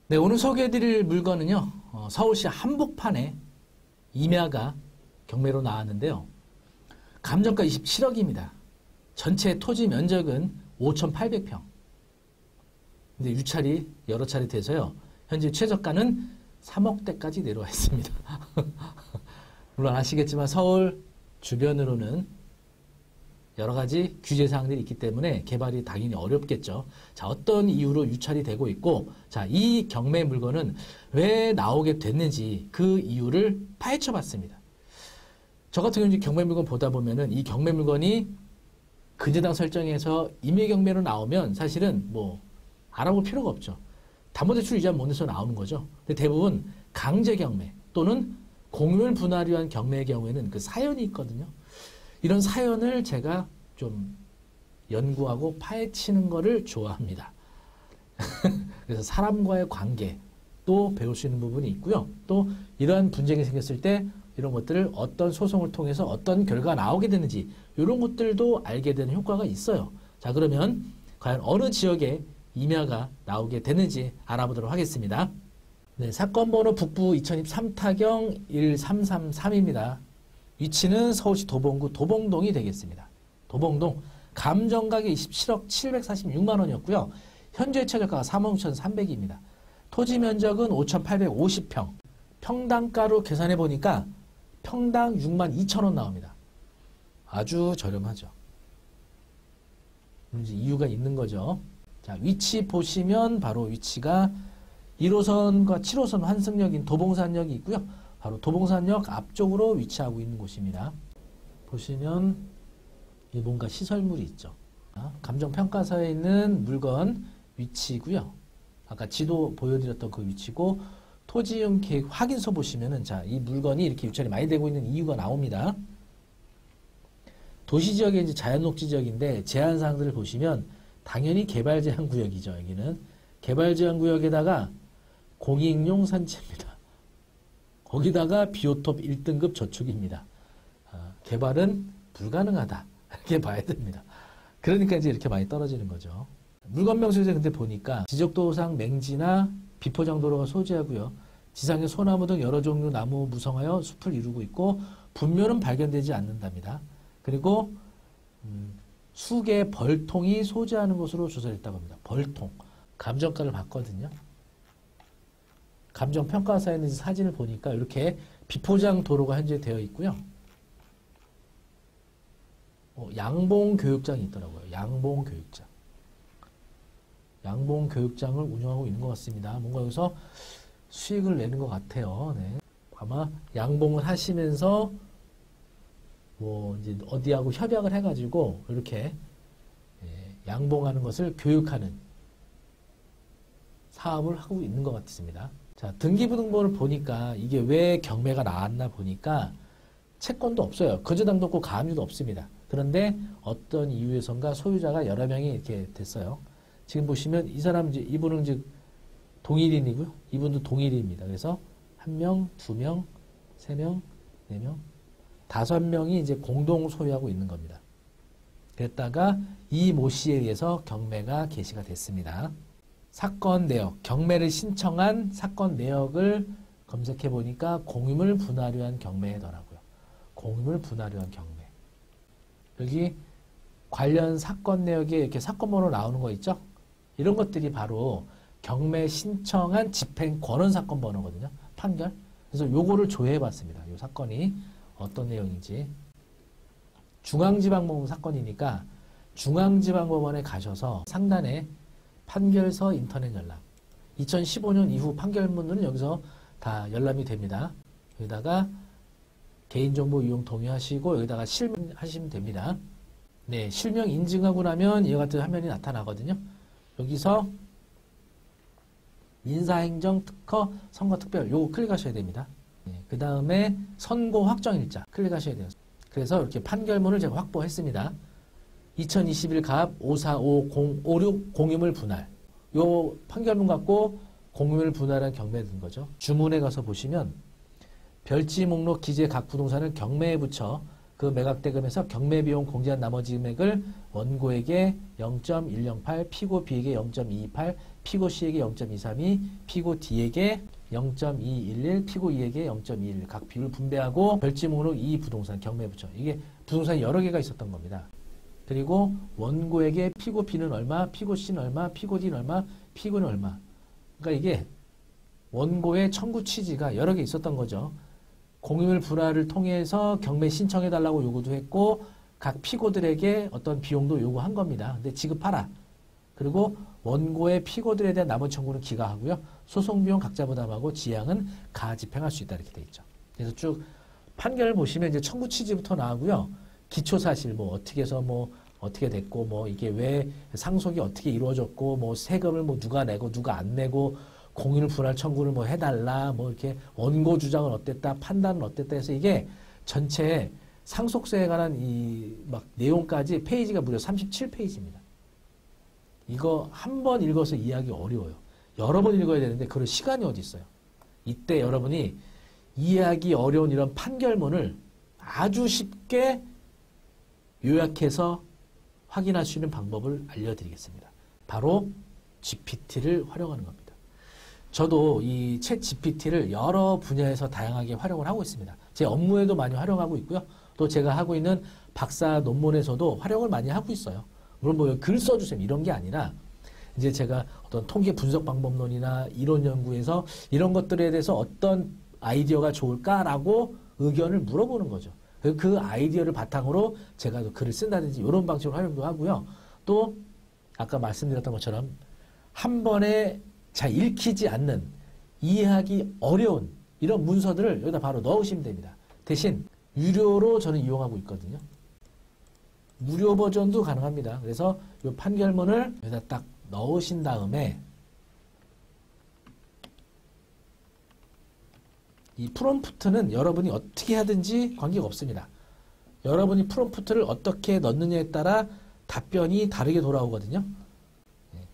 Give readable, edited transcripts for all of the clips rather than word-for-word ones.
네, 오늘 소개해드릴 물건은요, 서울시 한복판에 임야가 경매로 나왔는데요. 감정가 27억입니다. 전체 토지 면적은 5,800평. 근데 유찰이 여러 차례 돼서요, 현재 최저가는 3억대까지 내려와 있습니다. 물론 아시겠지만 서울 주변으로는 여러 가지 규제 사항들이 있기 때문에 개발이 당연히 어렵겠죠. 자, 어떤 이유로 유찰이 되고 있고, 자, 이 경매 물건은 왜 나오게 됐는지 그 이유를 파헤쳐 봤습니다. 저 같은 경우는 경매 물건 보다 보면은 이 경매 물건이 근저당 설정에서 임의 경매로 나오면 사실은 뭐 알아볼 필요가 없죠. 담보대출 이자 못 내서 나오는 거죠. 근데 대부분 강제 경매 또는 공유를 분할을 위한 경매의 경우에는 그 사연이 있거든요. 이런 사연을 제가 좀 연구하고 파헤치는 거를 좋아합니다. 그래서 사람과의 관계 또 배울 수 있는 부분이 있고요. 또 이러한 분쟁이 생겼을 때 이런 것들을 어떤 소송을 통해서 어떤 결과가 나오게 되는지 이런 것들도 알게 되는 효과가 있어요. 자, 그러면 과연 어느 지역에 임야가 나오게 되는지 알아보도록 하겠습니다. 네, 사건 번호 북부 2023 타경 1333입니다. 위치는 서울시 도봉구 도봉동이 되겠습니다. 도봉동 감정가격 27억 746만 원이었고요. 현재 최저가가 3억 6,300입니다. 토지 면적은 5,850평. 평당가로 계산해 보니까 평당 6만 2천 원 나옵니다. 아주 저렴하죠. 이제 이유가 있는 거죠. 자, 위치 보시면 바로 위치가 1호선과 7호선 환승역인 도봉산역이 있고요. 바로 도봉산역 앞쪽으로 위치하고 있는 곳입니다. 보시면 뭔가 시설물이 있죠. 감정평가서에 있는 물건 위치고요. 아까 지도 보여드렸던 그 위치고 토지이용 계획 확인서 보시면은 자, 이 물건이 이렇게 유찰이 많이 되고 있는 이유가 나옵니다. 도시지역의 이제 자연녹지 지역인데 제한사항들을 보시면 당연히 개발제한구역이죠. 여기는 개발제한구역에다가 공익용 산지입니다. 거기다가 비오톱 1등급 저축입니다. 개발은 불가능하다. 이렇게 봐야 됩니다. 그러니까 이제 이렇게 많이 떨어지는 거죠. 물건 명세서에 근데 보니까 지적도상 맹지나 비포장도로가 소재하고요. 지상에 소나무 등 여러 종류 나무 무성하여 숲을 이루고 있고 분묘는 발견되지 않는답니다. 그리고 수개의 벌통이 소재하는 것으로 조사했다고 합니다. 벌통. 감정가를 봤거든요. 감정평가사에 있는 사진을 보니까 이렇게 비포장 도로가 현재 되어 있고요. 양봉교육장이 있더라고요. 양봉교육장. 양봉교육장을 운영하고 있는 것 같습니다. 뭔가 여기서 수익을 내는 것 같아요. 네. 아마 양봉을 하시면서 뭐 이제 어디하고 협약을 해가지고 이렇게 양봉하는 것을 교육하는 사업을 하고 있는 것 같습니다. 자, 등기부등본을 보니까 이게 왜 경매가 나왔나 보니까 채권도 없어요. 거저당도 없고 가압류도 없습니다. 그런데 어떤 이유에선가 소유자가 여러 명이 이렇게 됐어요. 지금 보시면 이 사람 이제 이분은 즉 동일인이고요. 이분도 동일인입니다. 그래서 1명, 2명, 3명, 4명, 5명이 이제 공동 소유하고 있는 겁니다. 그랬다가 이 모 씨에 의해서 경매가 개시가 됐습니다. 사건 내역, 경매를 신청한 사건 내역을 검색해 보니까 공유물 분할을 위한 경매더라고요. 공유물 분할을 위한 경매. 여기 관련 사건 내역에 이렇게 사건 번호 나오는 거 있죠? 이런 것들이 바로 경매 신청한 집행 권원 사건 번호거든요. 판결. 그래서 요거를 조회해 봤습니다. 요 사건이 어떤 내용인지. 중앙지방법원 사건이니까 중앙지방법원에 가셔서 상단에 판결서 인터넷 열람. 2015년 이후 판결문들은 여기서 다 열람이 됩니다. 여기다가 개인정보 이용 동의하시고 여기다가 실명하시면 됩니다. 네, 실명 인증하고 나면 이와 같은 화면이 나타나거든요. 여기서 인사행정 특허 선거특별 요거 클릭하셔야 됩니다. 네, 그 다음에 선고 확정일자 클릭하셔야 돼요. 그래서 이렇게 판결문을 제가 확보했습니다. 2021 갑 545056 공유물 분할. 요 판결문 갖고 공유물 분할한 경매에 든 거죠. 주문에 가서 보시면 별지 목록 기재 각 부동산을 경매에 붙여 그 매각대금에서 경매비용 공제한 나머지 금액을 원고에게 0.108, 피고 B에게 0.228, 피고 C에게 0.232, 피고 D에게 0.211, 피고 E에게 0.211 각 비율 분배하고 별지목록 이 부동산 경매부처. 이게 부동산이 여러 개가 있었던 겁니다. 그리고 원고에게 피고 B는 얼마, 피고 C는 얼마, 피고 D는 얼마, 피고는 얼마. 그러니까 이게 원고의 청구 취지가 여러 개 있었던 거죠. 공유물 분할을 통해서 경매 신청해달라고 요구도 했고 각 피고들에게 어떤 비용도 요구한 겁니다. 근데 지급하라. 그리고 원고의 피고들에 대한 나머지 청구는 기각하고요. 소송비용 각자 부담하고 지양은 가집행할 수 있다 이렇게 돼 있죠. 그래서 쭉 판결을 보시면 이제 청구 취지부터 나오고요. 기초사실 뭐 어떻게 해서 뭐 어떻게 됐고 뭐 이게 왜 상속이 어떻게 이루어졌고 뭐 세금을 뭐 누가 내고 누가 안 내고 공유물 분할 청구를 뭐 해달라 뭐 이렇게 원고 주장은 어땠다 판단은 어땠다 해서 이게 전체 상속세에 관한 이 막 내용까지 페이지가 무려 37페이지입니다. 이거 한 번 읽어서 이해하기 어려워요. 여러 번 읽어야 되는데 그럴 시간이 어디 있어요. 이때 여러분이 이해하기 어려운 이런 판결문을 아주 쉽게 요약해서 확인할 수 있는 방법을 알려드리겠습니다. 바로 GPT를 활용하는 겁니다. 저도 이 챗 GPT를 여러 분야에서 다양하게 활용을 하고 있습니다. 제 업무에도 많이 활용하고 있고요. 또 제가 하고 있는 박사 논문에서도 활용을 많이 하고 있어요. 물론 뭐 글 써주세요 이런 게 아니라 이제 제가 어떤 통계 분석 방법론이나 이론 연구에서 이런 것들에 대해서 어떤 아이디어가 좋을까라고 의견을 물어보는 거죠. 그 아이디어를 바탕으로 제가 글을 쓴다든지 이런 방식으로 활용도 하고요. 또 아까 말씀드렸던 것처럼 한 번에 잘 읽히지 않는 이해하기 어려운 이런 문서들을 여기다 바로 넣으시면 됩니다. 대신 유료로 저는 이용하고 있거든요. 무료 버전도 가능합니다. 그래서 이 판결문을 여기다 딱 넣으신 다음에 이 프롬프트는 여러분이 어떻게 하든지 관계가 없습니다. 여러분이 프롬프트를 어떻게 넣느냐에 따라 답변이 다르게 돌아오거든요.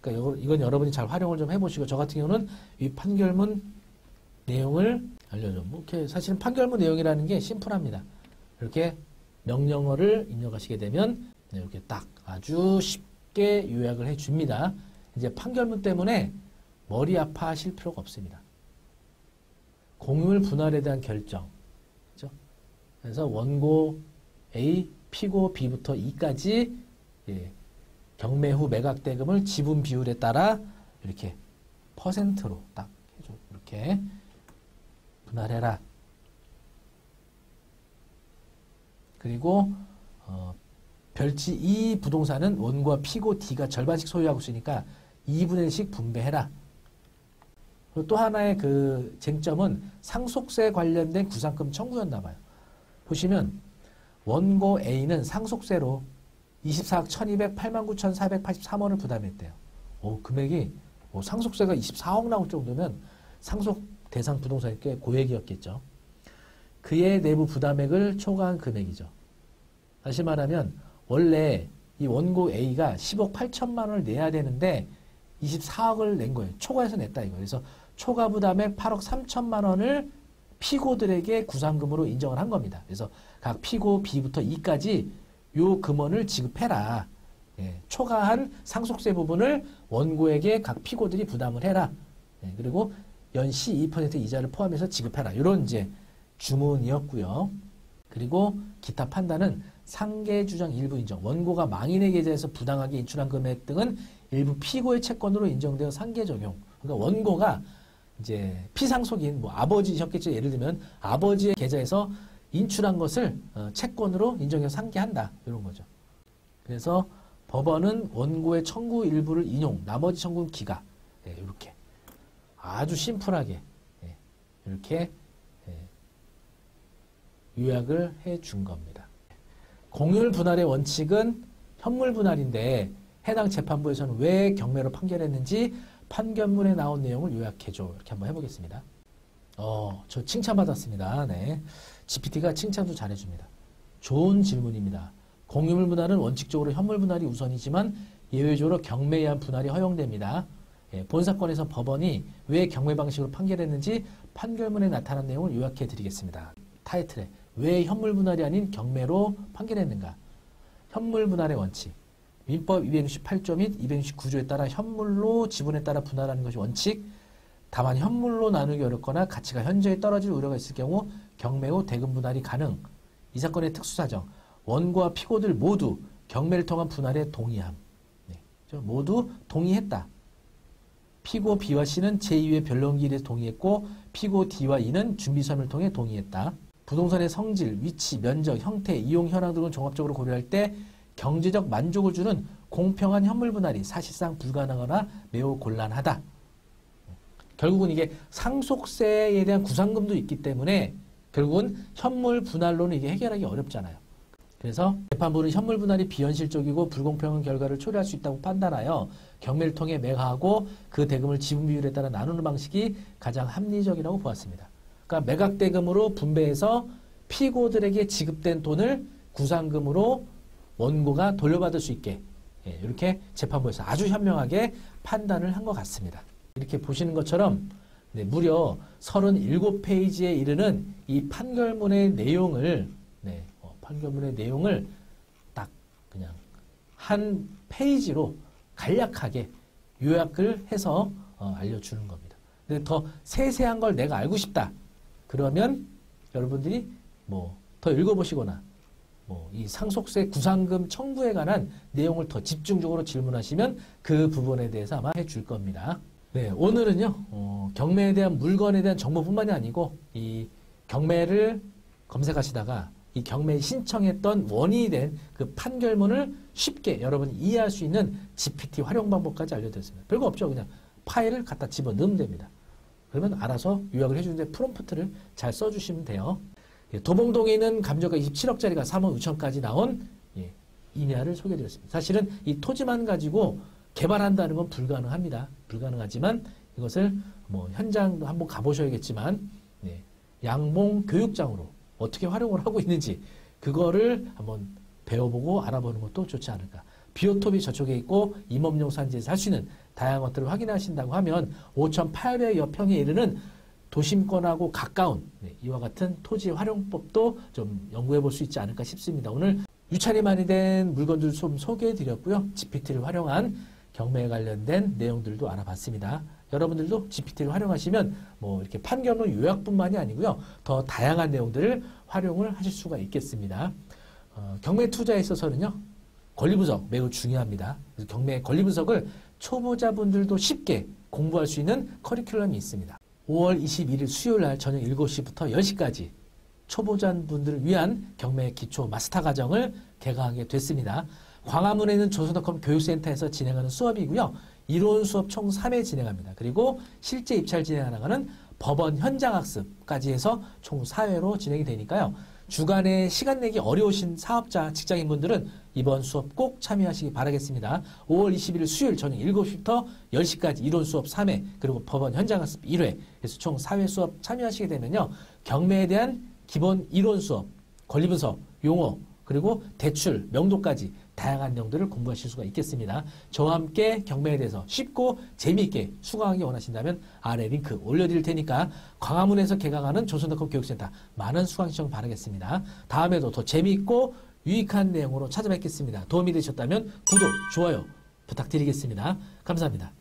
그러니까 이건 여러분이 잘 활용을 좀 해보시고 저 같은 경우는 이 판결문 내용을 알려줘. 뭐 이렇게 사실은 판결문 내용이라는 게 심플합니다. 이렇게 명령어를 입력하시게 되면 이렇게 딱 아주 쉽게 요약을 해줍니다. 이제 판결문 때문에 머리 아파하실 필요가 없습니다. 공유물 분할에 대한 결정, 그렇죠? 그래서 원고 A, 피고 B부터 E까지 경매 후 매각 대금을 지분 비율에 따라 이렇게 퍼센트로 딱 해줘. 이렇게 분할해라. 그리고 별지 이 부동산은 원고와 피고 D가 절반씩 소유하고 있으니까 2분의 1씩 분배해라. 그리고 또 하나의 그 쟁점은 상속세 관련된 구상금 청구였나 봐요. 보시면 원고 A는 상속세로 24억 1208만 9,483원을 부담했대요. 금액이 상속세가 24억 나올 정도면 상속 대상 부동산이 꽤 고액이었겠죠. 그의 내부 부담액을 초과한 금액이죠. 다시 말하면 원래 이 원고 A가 10억 8천만 원을 내야 되는데 24억을 낸 거예요. 초과해서 냈다 이거. 그래서 초과 부담액 8억 3천만 원을 피고들에게 구상금으로 인정을 한 겁니다. 그래서 각 피고 B부터 E까지 요 금원을 지급해라. 초과한 상속세 부분을 원고에게 각 피고들이 부담을 해라. 그리고 연시 2% 이자를 포함해서 지급해라. 이런 이제 주문이었고요. 그리고 기타 판단은 상계 주장 일부 인정. 원고가 망인의 계좌에서 부당하게 인출한 금액 등은 일부 피고의 채권으로 인정되어 상계 적용. 그러니까 원고가 이제 피상속인 뭐 아버지셨겠죠. 예를 들면 아버지의 계좌에서 인출한 것을 채권으로 인정해서 상계한다. 이런 거죠. 그래서 법원은 원고의 청구 일부를 인용, 나머지 청구는 기각. 이렇게 아주 심플하게 이렇게 요약을 해준 겁니다. 공유물 분할의 원칙은 현물 분할인데 해당 재판부에서는 왜 경매로 판결했는지 판결문에 나온 내용을 요약해줘. 이렇게 한번 해보겠습니다. 저 칭찬받았습니다. 네. GPT가 칭찬도 잘해줍니다. 좋은 질문입니다. 공유물 분할은 원칙적으로 현물 분할이 우선이지만 예외적으로 경매에 의한 분할이 허용됩니다. 본 사건에서 법원이 왜 경매 방식으로 판결했는지 판결문에 나타난 내용을 요약해 드리겠습니다. 타이틀에 왜 현물 분할이 아닌 경매로 판결했는가? 현물 분할의 원칙. 민법 268조 및 269조에 따라 현물로 지분에 따라 분할하는 것이 원칙. 다만 현물로 나누기 어렵거나 가치가 현저히 떨어질 우려가 있을 경우 경매 후 대금 분할이 가능. 이 사건의 특수사정. 원고와 피고들 모두 경매를 통한 분할에 동의함. 네. 모두 동의했다. 피고 B와 C는 제2의 변론기일에서 동의했고 피고 D와 E는 준비서면을 통해 동의했다. 부동산의 성질, 위치, 면적, 형태, 이용 현황 등을 종합적으로 고려할 때 경제적 만족을 주는 공평한 현물 분할이 사실상 불가능하거나 매우 곤란하다. 결국은 이게 상속세에 대한 구상금도 있기 때문에 결국은 현물 분할로는 이게 해결하기 어렵잖아요. 그래서 재판부는 현물 분할이 비현실적이고 불공평한 결과를 초래할 수 있다고 판단하여 경매를 통해 매각하고 그 대금을 지분 비율에 따라 나누는 방식이 가장 합리적이라고 보았습니다. 그러니까 매각 대금으로 분배해서 피고들에게 지급된 돈을 구상금으로 원고가 돌려받을 수 있게 이렇게 재판부에서 아주 현명하게 판단을 한 것 같습니다. 이렇게 보시는 것처럼 무려 37페이지에 이르는 이 판결문의 내용을 딱 그냥 한 페이지로 간략하게 요약을 해서 알려주는 겁니다. 근데 더 세세한 걸 내가 알고 싶다. 그러면 여러분들이 더 읽어보시거나 이 상속세 구상금 청구에 관한 내용을 더 집중적으로 질문하시면 그 부분에 대해서 아마 해줄 겁니다. 네, 오늘은요, 경매에 대한 물건에 대한 정보뿐만이 아니고 이 경매를 검색하시다가 이 경매에 신청했던 원인이 된 그 판결문을 쉽게 여러분이 이해할 수 있는 GPT 활용 방법까지 알려드렸습니다. 별거 없죠. 그냥 파일을 갖다 집어넣으면 됩니다. 그러면 알아서 요약을 해주는데 프롬프트를 잘 써주시면 돼요. 도봉동에 있는 감정가 27억짜리가 3억 6천까지 나온 이내화를 소개해드렸습니다. 사실은 이 토지만 가지고 개발한다는 건 불가능합니다. 불가능하지만 이것을 현장도 한번 가보셔야겠지만 양봉 교육장으로 어떻게 활용을 하고 있는지 그거를 한번 배워보고 알아보는 것도 좋지 않을까. 비오톱이 저쪽에 있고 임업용 산지에서 할 수 있는 다양한 것들을 확인하신다고 하면 5,800여 평에 이르는 도심권하고 가까운 이와 같은 토지 활용법도 좀 연구해 볼 수 있지 않을까 싶습니다. 오늘 유찰이 많이 된 물건들 좀 소개해 드렸고요. GPT를 활용한 경매에 관련된 내용들도 알아봤습니다. 여러분들도 GPT를 활용하시면 이렇게 판결문 요약뿐만이 아니고요. 더 다양한 내용들을 활용을 하실 수가 있겠습니다. 경매 투자에 있어서는요. 권리분석 매우 중요합니다. 그래서 경매 권리분석을 초보자분들도 쉽게 공부할 수 있는 커리큘럼이 있습니다. 5월 21일 수요일 날 저녁 7시부터 10시까지 초보자분들을 위한 경매 기초 마스터 과정을 개강하게 됐습니다. 광화문에 있는 조선닷컴 교육센터에서 진행하는 수업이고요. 이론 수업 총 3회 진행합니다. 그리고 실제 입찰 진행하는 법원 현장학습까지 해서 총 4회로 진행이 되니까요. 주간에 시간 내기 어려우신 사업자, 직장인분들은 이번 수업 꼭 참여하시기 바라겠습니다. 5월 21일 수요일 저녁 7시부터 10시까지 이론 수업 3회, 그리고 법원 현장학습 1회, 그래서 총 4회 수업 참여하시게 되면요. 경매에 대한 기본 이론 수업, 권리분석, 용어, 그리고 대출, 명도까지 다양한 내용들을 공부하실 수가 있겠습니다. 저와 함께 경매에 대해서 쉽고 재미있게 수강하기 원하신다면 아래 링크 올려드릴 테니까 광화문에서 개강하는 조선닷컴 교육센터 많은 수강 신청 바라겠습니다. 다음에도 더 재미있고 유익한 내용으로 찾아뵙겠습니다. 도움이 되셨다면 구독, 좋아요 부탁드리겠습니다. 감사합니다.